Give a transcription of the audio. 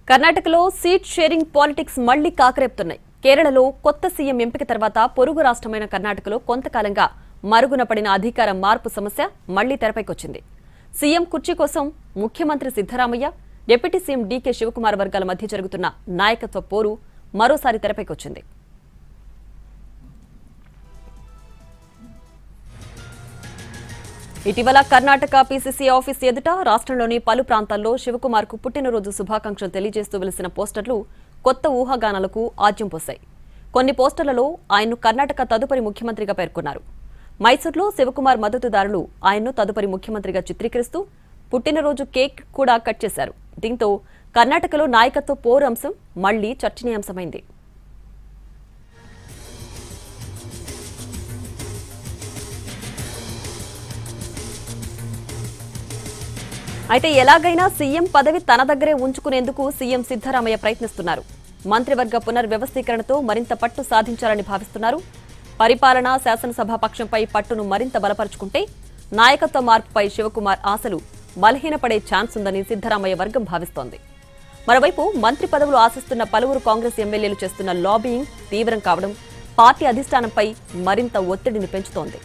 కర్ణాటకలో seat sharing politics మళ్లీ కాకరేపుతున్నాయి. కేరళలో కొత్త సీఎం ఎంపిక తర్వాత పొరుగు రాష్ట్రమైన కర్ణాటకలో కొంతకాలంగా మరుగున పడిన అధికార మార్పు సమస్య మళ్లీ తెరపైకొచ్చింది. సీఎం కుర్చీ కోసం ముఖ్యమంత్రి Siddaramaiah, deputy CM D K Shivakumar వర్గాల మధ్య జరుగుతున్న నాయకత్వ పోరు మరోసారి తెరపైకొచ్చింది. ఇటీవల కర్ణాటక పీసీసీ ఆఫీస్ ఎదుట రాష్ట్రంలోని పలు ప్రాంతాల్లో శివకుమార్ కు పుట్టినరోజు శుభాకాంక్షలు తెలియజేస్తూ వెలిసిన పోస్టర్లు కొత్త ఊహాగానాలకు ఆజ్యం పోశాయి. కొన్ని పోస్టర్లలో ఆయన్ను కర్ణాటక తదుపరి ముఖ్యమంత్రిగా పేర్కొన్నారు. మైసూర్లో శివకుమార్ మద్దతుదారులు ఆయన్ను తదుపరి ముఖ్యమంత్రిగా చిత్రీకరిస్తూ పుట్టినరోజు కేక్ కూడా కట్ చేశారు. దీంతో కర్ణాటకలో నాయకత్వ పోరు అంశం మళ్లీ చర్చనీయాంశమైంది. అయితే ఎలాగైనా సీఎం పదవి తన దగ్గరే ఉంచుకునేందుకు సీఎం సిద్ధరామయ్య ప్రయత్నిస్తున్నారు. మంత్రివర్గ పునర్వ్యవస్థీకరణతో మరింత పట్టు సాధించాలని భావిస్తున్నారు. పరిపాలన శాసనసభ పక్షంపై పట్టును మరింత బలపరుచుకుంటే నాయకత్వ మార్పుపై శివకుమార్ ఆశలు బలహీనపడే ఛాన్స్ ఉందని సిద్ధరామయ్య వర్గం భావిస్తోంది. మరోవైపు మంత్రి పదవులు ఆశిస్తున్న పలువురు కాంగ్రెస్ ఎమ్మెల్యేలు చేస్తున్న లాబియింగ్ తీవ్రం కావడం పార్టీ అధిష్టానంపై మరింత ఒత్తిడిని పెంచుతోంది.